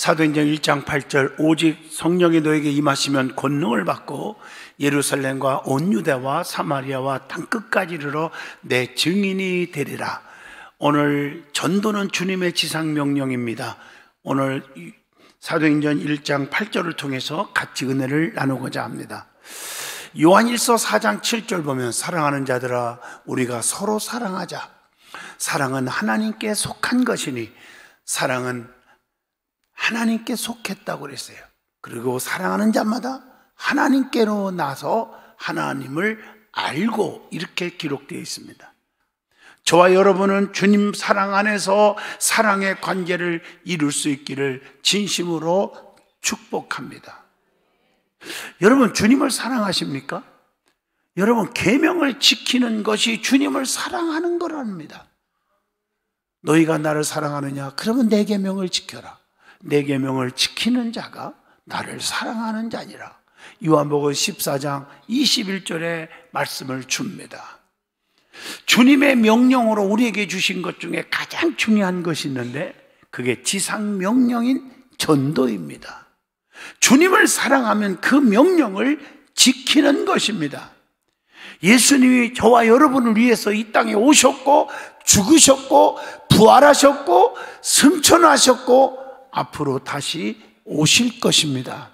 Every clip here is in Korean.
사도행전 1장 8절 오직 성령이 너에게 임하시면 권능을 받고 예루살렘과 온 유대와 사마리아와 땅끝까지 이르러 내 증인이 되리라. 오늘 전도는 주님의 지상명령입니다. 오늘 사도행전 1장 8절을 통해서 같이 은혜를 나누고자 합니다. 요한일서 4장 7절 보면 사랑하는 자들아 우리가 서로 사랑하자. 사랑은 하나님께 속한 것이니 사랑은 하나님께 속했다고 그랬어요. 그리고 사랑하는 자마다 하나님께로 나서 하나님을 알고 이렇게 기록되어 있습니다. 저와 여러분은 주님 사랑 안에서 사랑의 관계를 이룰 수 있기를 진심으로 축복합니다. 여러분 주님을 사랑하십니까? 여러분 계명을 지키는 것이 주님을 사랑하는 거랍니다. 너희가 나를 사랑하느냐? 그러면 내 계명을 지켜라. 내 계명을 지키는 자가 나를 사랑하는 자니라. 요한복음 14장 21절의 말씀을 줍니다. 주님의 명령으로 우리에게 주신 것 중에 가장 중요한 것이 있는데 그게 지상명령인 전도입니다. 주님을 사랑하면 그 명령을 지키는 것입니다. 예수님이 저와 여러분을 위해서 이 땅에 오셨고 죽으셨고 부활하셨고 승천하셨고 앞으로 다시 오실 것입니다.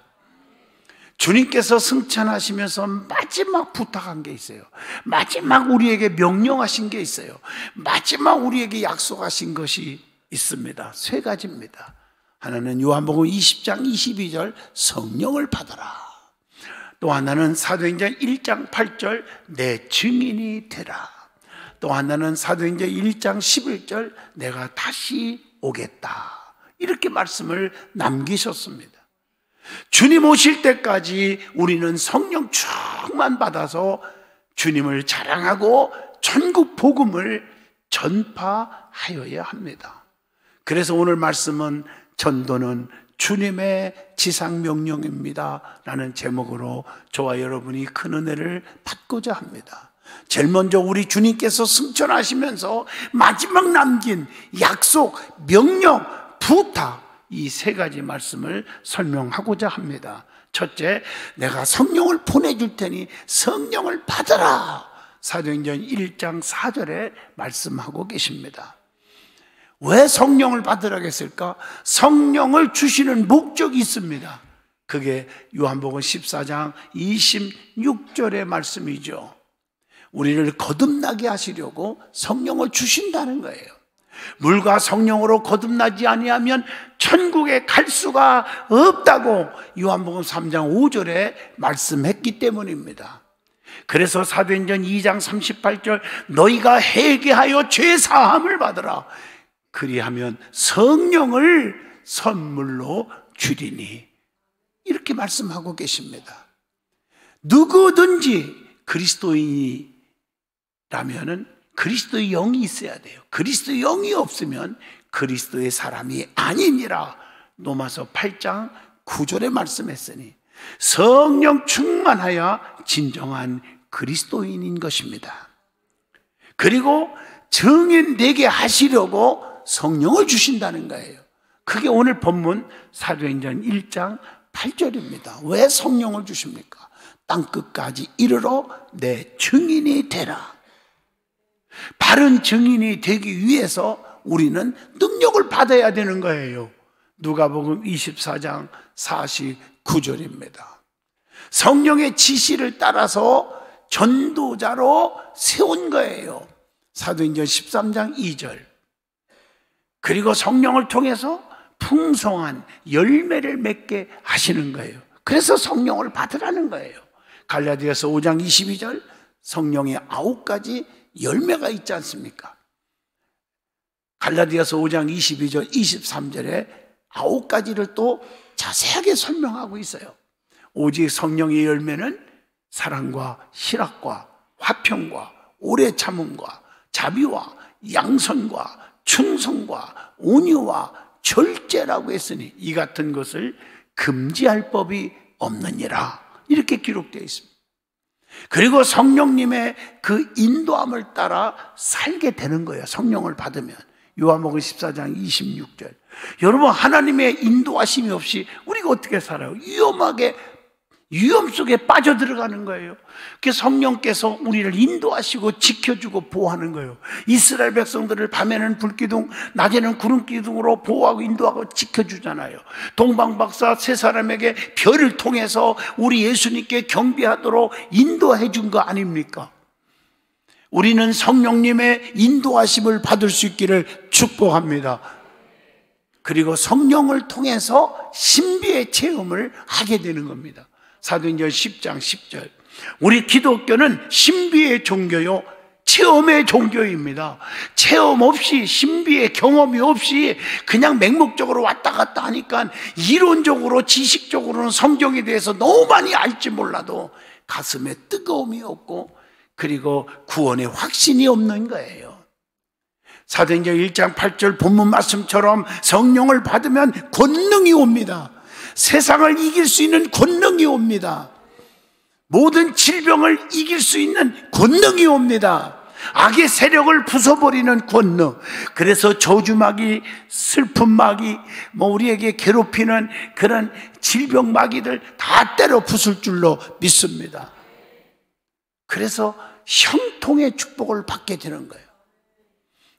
주님께서 승천하시면서 마지막 부탁한 게 있어요. 마지막 우리에게 명령하신 게 있어요. 마지막 우리에게 약속하신 것이 있습니다. 세 가지입니다. 하나는 요한복음 20장 22절 성령을 받아라. 또 하나는 사도행전 1장 8절 내 증인이 되라. 또 하나는 사도행전 1장 11절 내가 다시 오겠다. 이렇게 말씀을 남기셨습니다. 주님 오실 때까지 우리는 성령 충만 받아서 주님을 자랑하고 천국 복음을 전파하여야 합니다. 그래서 오늘 말씀은 전도는 주님의 지상명령입니다 라는 제목으로 저와 여러분이 큰 은혜를 받고자 합니다. 제일 먼저 우리 주님께서 승천하시면서 마지막 남긴 약속, 명령, 부탁 이 세 가지 말씀을 설명하고자 합니다. 첫째, 내가 성령을 보내줄 테니 성령을 받아라. 사도행전 1장 4절에 말씀하고 계십니다. 왜 성령을 받으라고 했을까? 성령을 주시는 목적이 있습니다. 그게 요한복음 14장 26절의 말씀이죠. 우리를 거듭나게 하시려고 성령을 주신다는 거예요. 물과 성령으로 거듭나지 아니하면 천국에 갈 수가 없다고 요한복음 3장 5절에 말씀했기 때문입니다. 그래서 사도행전 2장 38절 너희가 회개하여 죄사함을 받으라. 그리하면 성령을 선물로 주리니 이렇게 말씀하고 계십니다. 누구든지 그리스도인이라면은 그리스도의 영이 있어야 돼요. 그리스도의 영이 없으면 그리스도의 사람이 아니니라. 로마서 8장 9절에 말씀했으니 성령 충만하여 진정한 그리스도인인 것입니다. 그리고 증인되게 하시려고 성령을 주신다는 거예요. 그게 오늘 본문 사도행전 1장 8절입니다. 왜 성령을 주십니까? 땅끝까지 이르러 내 증인이 되라. 바른 증인이 되기 위해서 우리는 능력을 받아야 되는 거예요. 누가복음 24장 49절입니다. 성령의 지시를 따라서 전도자로 세운 거예요. 사도행전 13장 2절. 그리고 성령을 통해서 풍성한 열매를 맺게 하시는 거예요. 그래서 성령을 받으라는 거예요. 갈라디아서 5장 22절 성령의 9가지 열매가 있지 않습니까? 갈라디아서 5장 22절 23절에 9가지를 또 자세하게 설명하고 있어요. 오직 성령의 열매는 사랑과 희락과 화평과 오래 참음과 자비와 양선과 충성과 온유와 절제라고 했으니 이 같은 것을 금지할 법이 없느니라. 이렇게 기록되어 있습니다. 그리고 성령님의 그 인도함을 따라 살게 되는 거예요. 성령을 받으면 요한복음 14장 26절. 여러분, 하나님의 인도하심이 없이 우리가 어떻게 살아요? 위험 속에 빠져들어가는 거예요. 그래서 성령께서 우리를 인도하시고 지켜주고 보호하는 거예요. 이스라엘 백성들을 밤에는 불기둥, 낮에는 구름기둥으로 보호하고 인도하고 지켜주잖아요. 동방박사 세 사람에게 별을 통해서 우리 예수님께 경배하도록 인도해 준 거 아닙니까? 우리는 성령님의 인도하심을 받을 수 있기를 축복합니다. 그리고 성령을 통해서 신비의 체험을 하게 되는 겁니다. 사도행전 10장 10절. 우리 기독교는 신비의 종교요, 체험의 종교입니다. 체험 없이, 신비의 경험이 없이 그냥 맹목적으로 왔다 갔다 하니까 이론적으로, 지식적으로는 성경에 대해서 너무 많이 알지 몰라도 가슴에 뜨거움이 없고, 그리고 구원의 확신이 없는 거예요. 사도행전 1장 8절 본문 말씀처럼 성령을 받으면 권능이 옵니다. 세상을 이길 수 있는 권능이 옵니다. 모든 질병을 이길 수 있는 권능이 옵니다. 악의 세력을 부숴버리는 권능. 그래서 저주마귀, 슬픔마귀, 우리에게 괴롭히는 그런 질병마귀들 다 때려 부술 줄로 믿습니다. 그래서 형통의 축복을 받게 되는 거예요.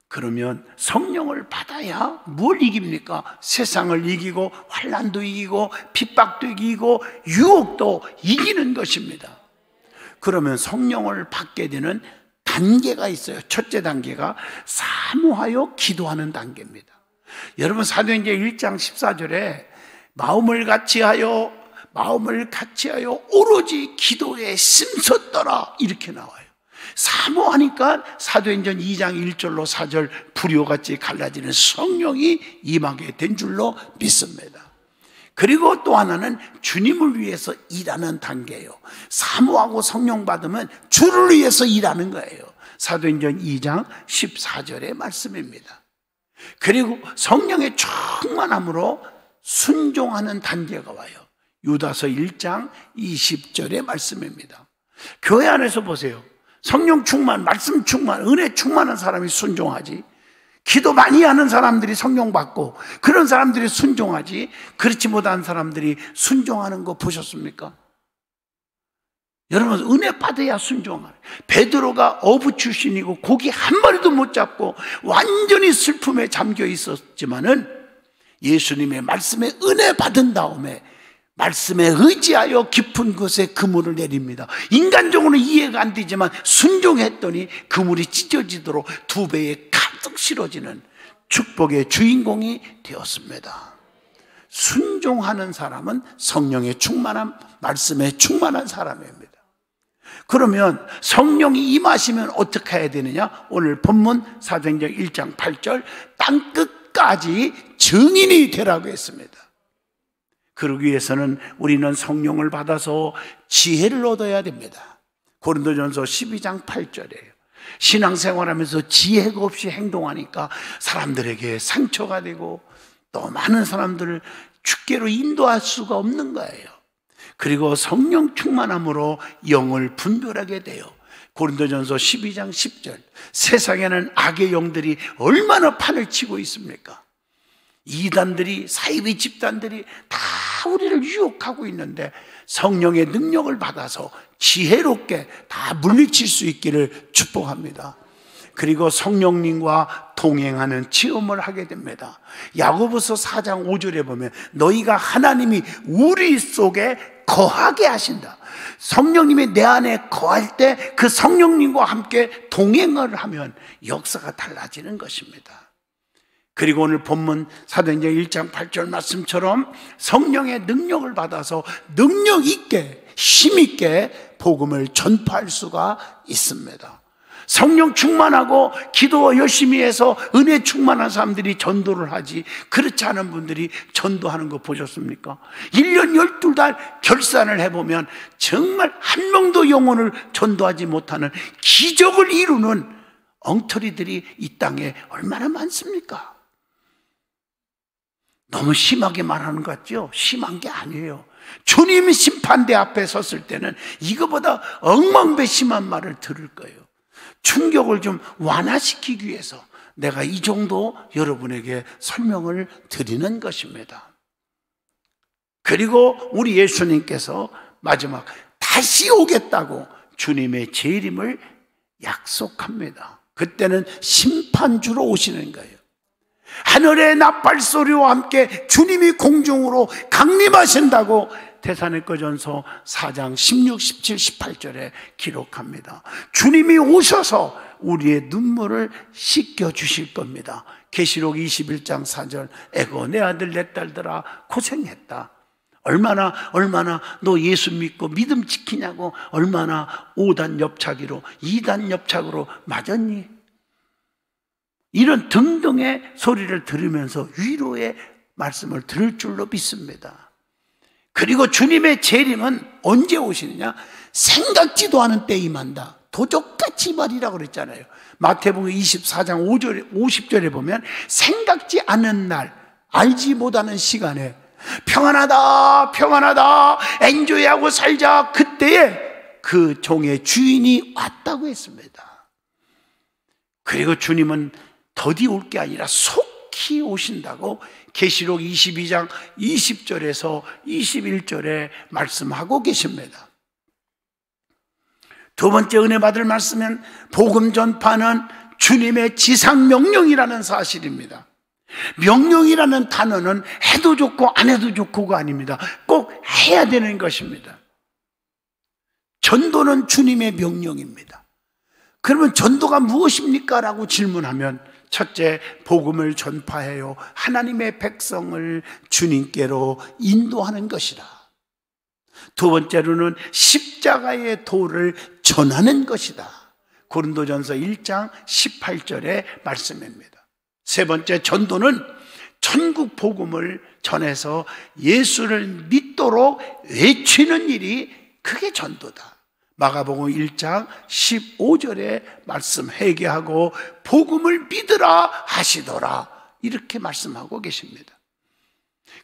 그러면 성령을 받아야 뭘 이깁니까? 세상을 이기고, 환난도 이기고, 핍박도 이기고, 유혹도 이기는 것입니다. 그러면 성령을 받게 되는 단계가 있어요. 첫째 단계가 사모하여 기도하는 단계입니다. 여러분, 사도행전 1장 14절에 마음을 같이하여 오로지 기도에 심섰더라 이렇게 나와요. 사모하니까 사도행전 2장 1절로 4절 불효같이 갈라지는 성령이 임하게 된 줄로 믿습니다. 그리고 또 하나는 주님을 위해서 일하는 단계예요. 사모하고 성령 받으면 주를 위해서 일하는 거예요. 사도행전 2장 14절의 말씀입니다. 그리고 성령의 충만함으로 순종하는 단계가 와요. 유다서 1장 20절의 말씀입니다. 교회 안에서 보세요. 성령 충만, 말씀 충만, 은혜 충만한 사람이 순종하지, 기도 많이 하는 사람들이 성령 받고 그런 사람들이 순종하지, 그렇지 못한 사람들이 순종하는 거 보셨습니까? 여러분, 은혜 받아야 순종하는. 베드로가 어부 출신이고 고기 한 마리도 못 잡고 완전히 슬픔에 잠겨 있었지만은 예수님의 말씀에 은혜 받은 다음에 말씀에 의지하여 깊은 곳에 그물을 내립니다. 인간적으로는 이해가 안 되지만 순종했더니 그물이 찢어지도록 2배에 가득 실어지는 축복의 주인공이 되었습니다. 순종하는 사람은 성령의 충만함, 말씀에 충만한 사람입니다. 그러면 성령이 임하시면 어떻게 해야 되느냐? 오늘 본문 사도행전 1장 8절 땅끝까지 증인이 되라고 했습니다. 그러기 위해서는 우리는 성령을 받아서 지혜를 얻어야 됩니다. 고린도전서 12장 8절이에요. 신앙생활하면서 지혜가 없이 행동하니까 사람들에게 상처가 되고 또 많은 사람들을 주께로 인도할 수가 없는 거예요. 그리고 성령 충만함으로 영을 분별하게 돼요. 고린도전서 12장 10절. 세상에는 악의 영들이 얼마나 판을 치고 있습니까? 이단들이, 사이비 집단들이 다 우리를 유혹하고 있는데 성령의 능력을 받아서 지혜롭게 다 물리칠 수 있기를 축복합니다. 그리고 성령님과 동행하는 체험을 하게 됩니다. 야고보서 4장 5절에 보면 너희가 하나님이 우리 속에 거하게 하신다. 성령님이 내 안에 거할 때 그 성령님과 함께 동행을 하면 역사가 달라지는 것입니다. 그리고 오늘 본문 사도행전 1장 8절 말씀처럼 성령의 능력을 받아서 능력 있게, 힘 있게 복음을 전파할 수가 있습니다. 성령 충만하고 기도 열심히 해서 은혜 충만한 사람들이 전도를 하지, 그렇지 않은 분들이 전도하는 거 보셨습니까? 1년 12달 결산을 해보면 정말 한 명도 영혼을 전도하지 못하는 기적을 이루는 엉터리들이 이 땅에 얼마나 많습니까? 너무 심하게 말하는 것 같죠? 심한 게 아니에요. 주님이 심판대 앞에 섰을 때는 이거보다 엉망배심한 말을 들을 거예요. 충격을 좀 완화시키기 위해서 내가 이 정도 여러분에게 설명을 드리는 것입니다. 그리고 우리 예수님께서 마지막 다시 오겠다고 주님의 재림을 약속합니다. 그때는 심판주로 오시는 거예요. 하늘의 나팔소리와 함께 주님이 공중으로 강림하신다고 데살로니가전서 4장 16, 17, 18절에 기록합니다. 주님이 오셔서 우리의 눈물을 씻겨주실 겁니다. 계시록 21장 4절, 에고 내 아들 내 딸들아 고생했다. 얼마나 너 예수 믿고 믿음 지키냐고 얼마나 5단 옆차기로 2단 옆차기로 맞았니? 이런 등등의 소리를 들으면서 위로의 말씀을 들을 줄로 믿습니다. 그리고 주님의 재림은 언제 오시느냐? 생각지도 않은 때에 임한다. 도적같이 말이라고 그랬잖아요. 마태복음 24장 5절, 50절에 보면 생각지 않은 날, 알지 못하는 시간에 평안하다 평안하다 엔조이하고 살자, 그때에 그 종의 주인이 왔다고 했습니다. 그리고 주님은 더디 올 게 아니라 속히 오신다고 계시록 22장 20절에서 21절에 말씀하고 계십니다. 두 번째 은혜 받을 말씀은 복음 전파는 주님의 지상 명령이라는 사실입니다. 명령이라는 단어는 해도 좋고 안 해도 좋고가 아닙니다. 꼭 해야 되는 것입니다. 전도는 주님의 명령입니다. 그러면 전도가 무엇입니까? 라고 질문하면 첫째, 복음을 전파해요. 하나님의 백성을 주님께로 인도하는 것이다. 두 번째로는 십자가의 도를 전하는 것이다. 고린도전서 1장 18절의 말씀입니다. 세 번째, 전도는 천국 복음을 전해서 예수를 믿도록 외치는 일이 그게 전도다. 마가복음 1장 15절의 말씀 회개하고 복음을 믿으라 하시더라, 이렇게 말씀하고 계십니다.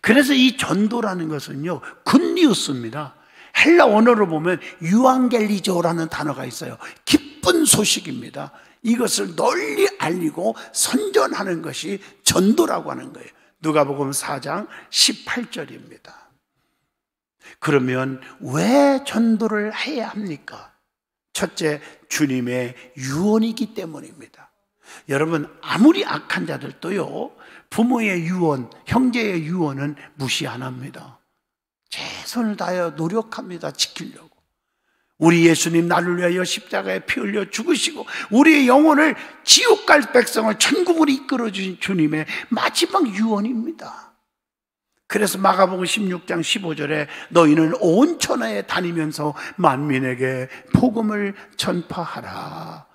그래서 이 전도라는 것은요, 굿뉴스입니다. 헬라 언어로 보면 유앙겔리조라는 단어가 있어요. 기쁜 소식입니다. 이것을 널리 알리고 선전하는 것이 전도라고 하는 거예요. 누가복음 4장 18절입니다. 그러면 왜 전도를 해야 합니까? 첫째, 주님의 유언이기 때문입니다. 여러분, 아무리 악한 자들도요, 부모의 유언, 형제의 유언은 무시 안 합니다. 최선을 다하여 노력합니다. 지키려고. 우리 예수님 나를 위하여 십자가에 피 흘려 죽으시고 우리의 영혼을 지옥 갈 백성을 천국으로 이끌어 주신 주님의 마지막 유언입니다. 그래서 마가복음 16장 15절에 너희는 온 천하에 다니면서 만민에게 복음을 전파하라.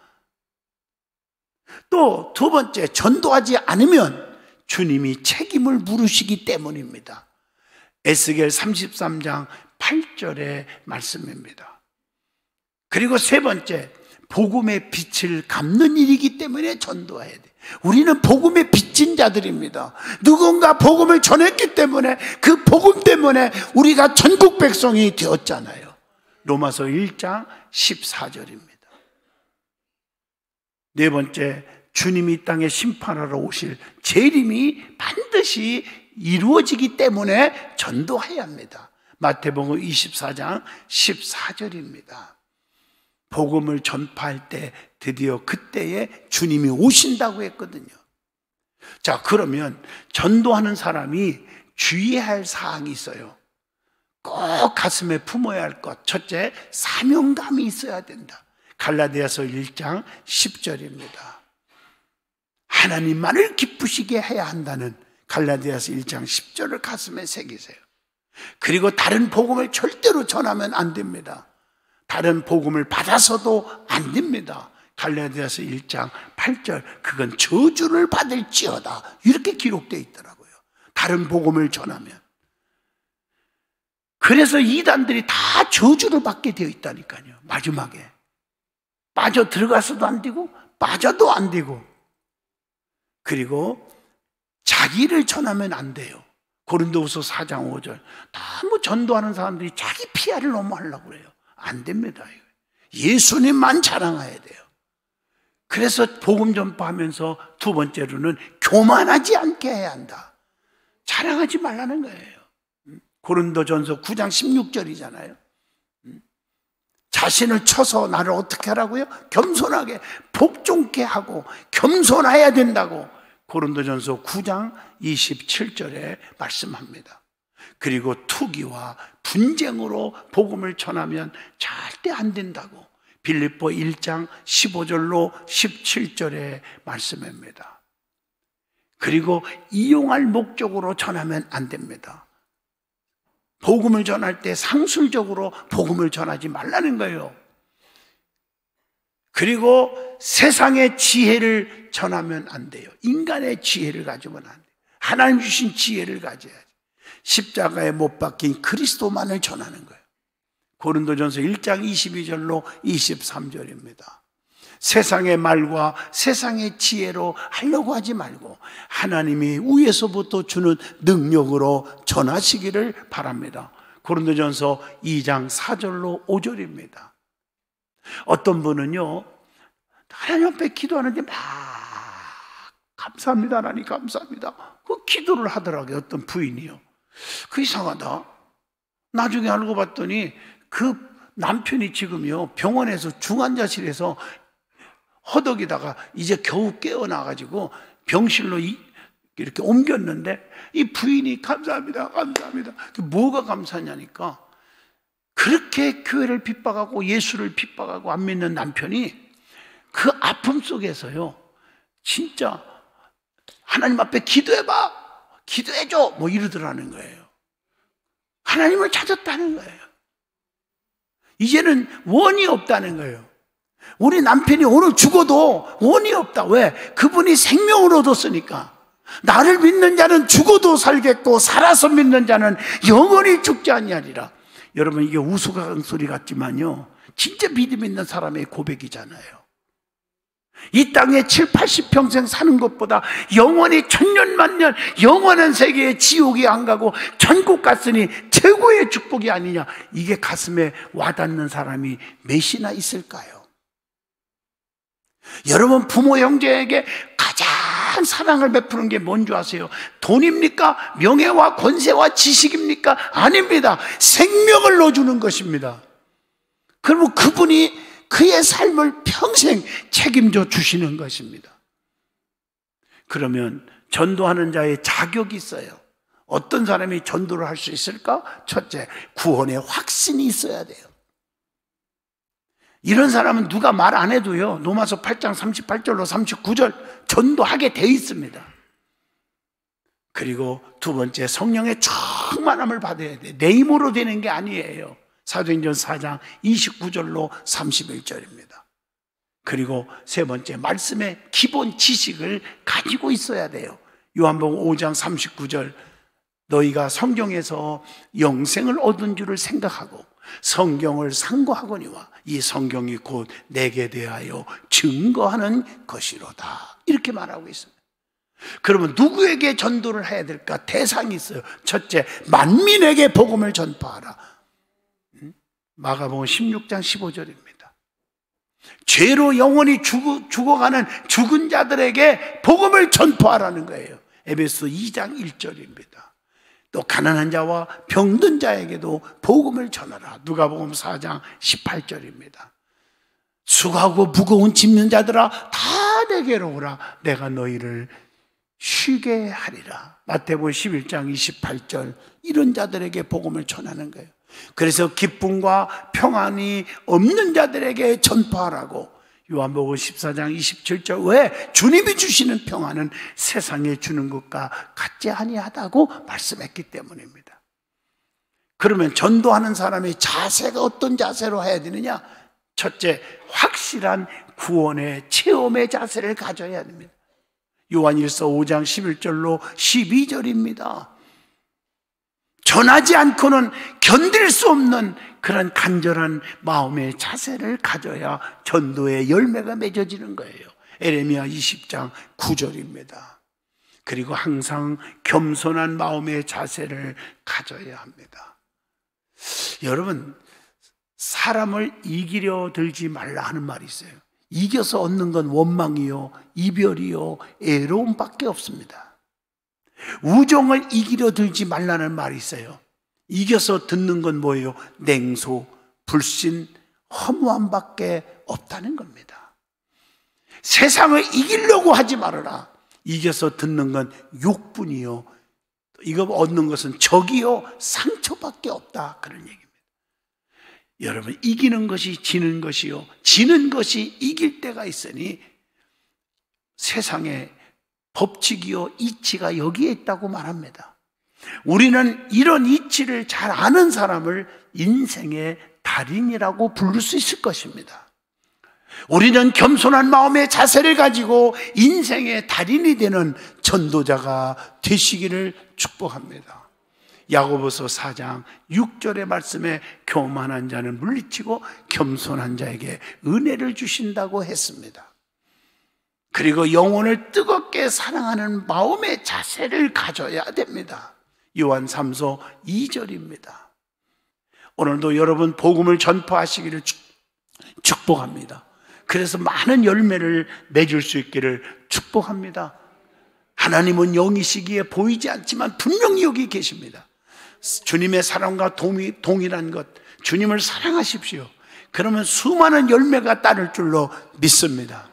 또 두 번째, 전도하지 않으면 주님이 책임을 물으시기 때문입니다. 에스겔 33장 8절의 말씀입니다. 그리고 세 번째, 복음의 빛을 갚는 일이기 때문에 전도해야 돼. 우리는 복음의 빚진 자들입니다. 누군가 복음을 전했기 때문에 그 복음 때문에 우리가 전국 백성이 되었잖아요. 로마서 1장 14절입니다. 네 번째, 주님이 이 땅에 심판하러 오실 재림이 반드시 이루어지기 때문에 전도해야 합니다. 마태복음 24장 14절입니다. 복음을 전파할 때 드디어 그때에 주님이 오신다고 했거든요. 자, 그러면 전도하는 사람이 주의해야 할 사항이 있어요. 꼭 가슴에 품어야 할 것. 첫째, 사명감이 있어야 된다. 갈라디아서 1장 10절입니다. 하나님만을 기쁘시게 해야 한다는 갈라디아서 1장 10절을 가슴에 새기세요. 그리고 다른 복음을 절대로 전하면 안 됩니다. 다른 복음을 받아서도 안 됩니다. 갈라디아서 1장 8절, 그건 저주를 받을지어다, 이렇게 기록되어 있더라고요. 다른 복음을 전하면. 그래서 이단들이 다 저주를 받게 되어 있다니까요. 마지막에 빠져 들어가서도 안 되고 빠져도 안 되고, 그리고 자기를 전하면 안 돼요. 고린도후서 4장 5절, 너무 전도하는 사람들이 자기 피아를 너무 하려고 그래요. 안 됩니다. 예수님만 자랑해야 돼요. 그래서 복음 전파하면서 두 번째로는 교만하지 않게 해야 한다. 자랑하지 말라는 거예요. 고린도전서 9장 16절이잖아요. 자신을 쳐서 나를 어떻게 하라고요? 겸손하게 복종케 하고 겸손해야 된다고 고린도전서 9장 27절에 말씀합니다. 그리고 투기와 분쟁으로 복음을 전하면 절대 안 된다고 빌립보 1장 15절로 17절에 말씀합니다. 그리고 이용할 목적으로 전하면 안 됩니다. 복음을 전할 때 상술적으로 복음을 전하지 말라는 거예요. 그리고 세상의 지혜를 전하면 안 돼요. 인간의 지혜를 가지고는 안 돼요. 하나님 주신 지혜를 가져야지. 십자가에 못 박힌 그리스도만을 전하는 거예요. 고린도전서 1장 22절로 23절입니다. 세상의 말과 세상의 지혜로 하려고 하지 말고 하나님이 위에서부터 주는 능력으로 전하시기를 바랍니다. 고린도전서 2장 4절로 5절입니다. 어떤 분은요, 하나님 앞에 기도하는데 막 감사합니다, 하나님 감사합니다, 그 기도를 하더라고요. 어떤 부인이요. 그 이상하다. 나중에 알고 봤더니 그 남편이 지금요 병원에서 중환자실에서 허덕이다가 이제 겨우 깨어나가지고 병실로 이렇게 옮겼는데 이 부인이 감사합니다 감사합니다. 뭐가 감사냐니까 그렇게 교회를 핍박하고 예수를 핍박하고 안 믿는 남편이 그 아픔 속에서요 진짜 하나님 앞에 기도해봐, 기도해줘 뭐 이러더라는 거예요. 하나님을 찾았다는 거예요. 이제는 원이 없다는 거예요. 우리 남편이 오늘 죽어도 원이 없다. 왜? 그분이 생명을 얻었으니까. 나를 믿는 자는 죽어도 살겠고 살아서 믿는 자는 영원히 죽지 아니하리라. 여러분 이게 우스꽝소리 같지만요 진짜 믿음 있는 사람의 고백이잖아요. 이 땅에 7, 80평생 사는 것보다 영원히 천년 만년 영원한 세계에 지옥에 안 가고 천국 갔으니 최고의 축복이 아니냐. 이게 가슴에 와닿는 사람이 몇이나 있을까요? 여러분 부모 형제에게 가장 사랑을 베푸는 게 뭔지 아세요? 돈입니까? 명예와 권세와 지식입니까? 아닙니다. 생명을 넣어주는 것입니다. 그리고 그분이 그의 삶을 평생 책임져 주시는 것입니다. 그러면 전도하는 자의 자격이 있어요. 어떤 사람이 전도를 할 수 있을까? 첫째, 구원의 확신이 있어야 돼요. 이런 사람은 누가 말 안 해도요 로마서 8장 38절로 39절 전도하게 돼 있습니다. 그리고 두 번째, 성령의 충만함을 받아야 돼. 내 힘으로 되는 게 아니에요. 사도행전 4장 29절로 31절입니다. 그리고 세 번째, 말씀의 기본 지식을 가지고 있어야 돼요. 요한복음 5장 39절, 너희가 성경에서 영생을 얻은 줄을 생각하고 성경을 상고하거니와 이 성경이 곧 내게 대하여 증거하는 것이로다. 이렇게 말하고 있습니다. 그러면 누구에게 전도를 해야 될까? 대상이 있어요. 첫째, 만민에게 복음을 전파하라. 마가복음 16장 15절입니다. 죄로 영원히 죽어가는 죽은 자들에게 복음을 전파하라는 거예요. 에베소 2장 1절입니다. 또 가난한 자와 병든 자에게도 복음을 전하라. 누가복음 4장 18절입니다. 수고하고 무거운 짐진 자들아 다 내게로 오라. 내가 너희를 쉬게 하리라. 마태복음 11장 28절. 이런 자들에게 복음을 전하는 거예요. 그래서 기쁨과 평안이 없는 자들에게 전파하라고 요한복음 14장 27절. 왜? 주님이 주시는 평안은 세상에 주는 것과 같지 아니하다고 말씀했기 때문입니다. 그러면 전도하는 사람의 자세가 어떤 자세로 해야 되느냐? 첫째, 확실한 구원의 체험의 자세를 가져야 됩니다. 요한일서 5장 11절로 12절입니다. 전하지 않고는 견딜 수 없는 그런 간절한 마음의 자세를 가져야 전도의 열매가 맺어지는 거예요. 에레미야 20장 9절입니다. 그리고 항상 겸손한 마음의 자세를 가져야 합니다. 여러분, 사람을 이기려 들지 말라 하는 말이 있어요. 이겨서 얻는 건 원망이요, 이별이요, 애로움밖에 없습니다. 우정을 이기려 들지 말라는 말이 있어요. 이겨서 듣는 건 뭐예요? 냉소, 불신, 허무함밖에 없다는 겁니다. 세상을 이기려고 하지 말아라. 이겨서 듣는 건 욕뿐이요, 이거 얻는 것은 적이요, 상처밖에 없다, 그런 얘기입니다. 여러분, 이기는 것이 지는 것이요, 지는 것이 이길 때가 있으니 세상의 법칙이요, 이치가 여기에 있다고 말합니다. 우리는 이런 이치를 잘 아는 사람을 인생의 달인이라고 부를 수 있을 것입니다. 우리는 겸손한 마음의 자세를 가지고 인생의 달인이 되는 전도자가 되시기를 축복합니다. 야고보서 4장 6절의 말씀에 교만한 자는 물리치고 겸손한 자에게 은혜를 주신다고 했습니다. 그리고 영혼을 뜨겁게 사랑하는 마음의 자세를 가져야 됩니다. 요한 3서 2절입니다. 오늘도 여러분 복음을 전파하시기를 축복합니다. 그래서 많은 열매를 맺을 수 있기를 축복합니다. 하나님은 영이시기에 보이지 않지만 분명히 여기 계십니다. 주님의 사랑과 동일한 것, 주님을 사랑하십시오. 그러면 수많은 열매가 따를 줄로 믿습니다.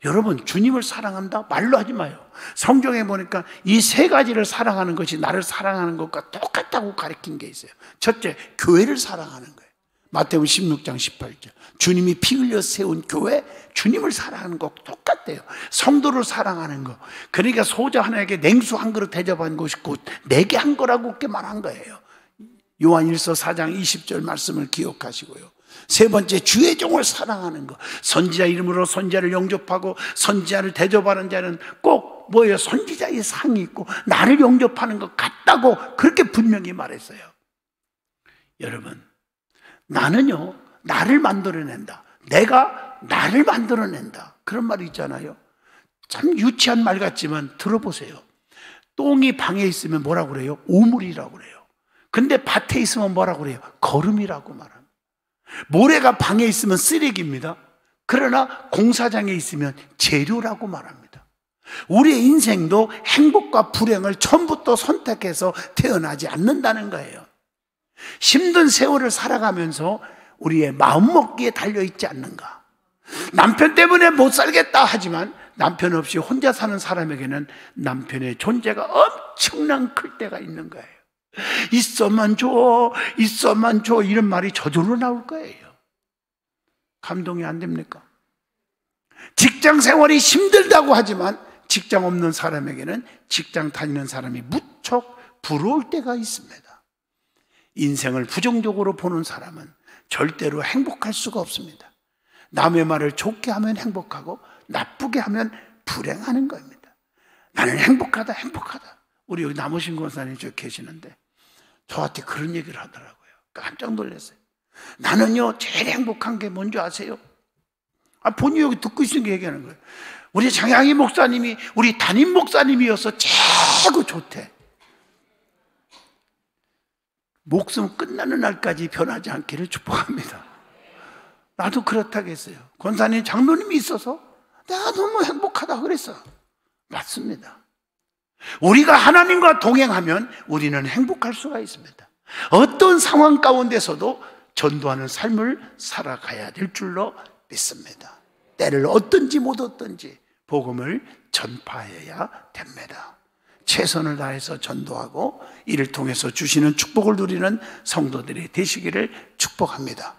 여러분, 주님을 사랑한다? 말로 하지 마요. 성경에 보니까 이 세 가지를 사랑하는 것이 나를 사랑하는 것과 똑같다고 가르친 게 있어요. 첫째, 교회를 사랑하는 거예요. 마태복음 16장 18절. 주님이 피 흘려 세운 교회, 주님을 사랑하는 것 똑같대요. 성도를 사랑하는 거. 그러니까 소자 하나에게 냉수 한 그릇 대접한 것이 곧 내게 한 거라고 그렇게 말한 거예요. 요한 1서 4장 20절 말씀을 기억하시고요. 세 번째, 주의 종을 사랑하는 것. 선지자 이름으로 선지자를 영접하고 선지자를 대접하는 자는 꼭 뭐예요? 선지자의 상이 있고 나를 영접하는 것 같다고 그렇게 분명히 말했어요. 여러분, 나는요, 나를 만들어낸다. 내가 나를 만들어낸다. 그런 말이 있잖아요. 참 유치한 말 같지만 들어보세요. 똥이 방에 있으면 뭐라고 그래요? 오물이라고 그래요. 근데 밭에 있으면 뭐라고 그래요? 거름이라고 말합니다. 모래가 방에 있으면 쓰레기입니다. 그러나 공사장에 있으면 재료라고 말합니다. 우리의 인생도 행복과 불행을 처음부터 선택해서 태어나지 않는다는 거예요. 힘든 세월을 살아가면서 우리의 마음먹기에 달려있지 않는가. 남편 때문에 못 살겠다 하지만 남편 없이 혼자 사는 사람에게는 남편의 존재가 엄청난 클 때가 있는 거예요. 있어만 줘, 있어만 줘, 이런 말이 저절로 나올 거예요. 감동이 안 됩니까? 직장 생활이 힘들다고 하지만 직장 없는 사람에게는 직장 다니는 사람이 무척 부러울 때가 있습니다. 인생을 부정적으로 보는 사람은 절대로 행복할 수가 없습니다. 남의 말을 좋게 하면 행복하고 나쁘게 하면 불행하는 겁니다. 나는 행복하다, 행복하다. 우리 여기 남으신 권사님 저 계시는데 저한테 그런 얘기를 하더라고요. 깜짝 놀랐어요. 나는요, 제일 행복한 게 뭔지 아세요? 본인이 여기 듣고 있는 게 얘기하는 거예요. 우리 장양희 목사님이 우리 담임 목사님이어서 최고 좋대. 목숨 끝나는 날까지 변하지 않기를 축복합니다. 나도 그렇다겠어요. 권사님, 장로님이 있어서 내가 너무 행복하다 그랬어. 맞습니다. 우리가 하나님과 동행하면 우리는 행복할 수가 있습니다. 어떤 상황 가운데서도 전도하는 삶을 살아가야 될 줄로 믿습니다. 때를 얻든지 못 얻든지 복음을 전파해야 됩니다. 최선을 다해서 전도하고 이를 통해서 주시는 축복을 누리는 성도들이 되시기를 축복합니다.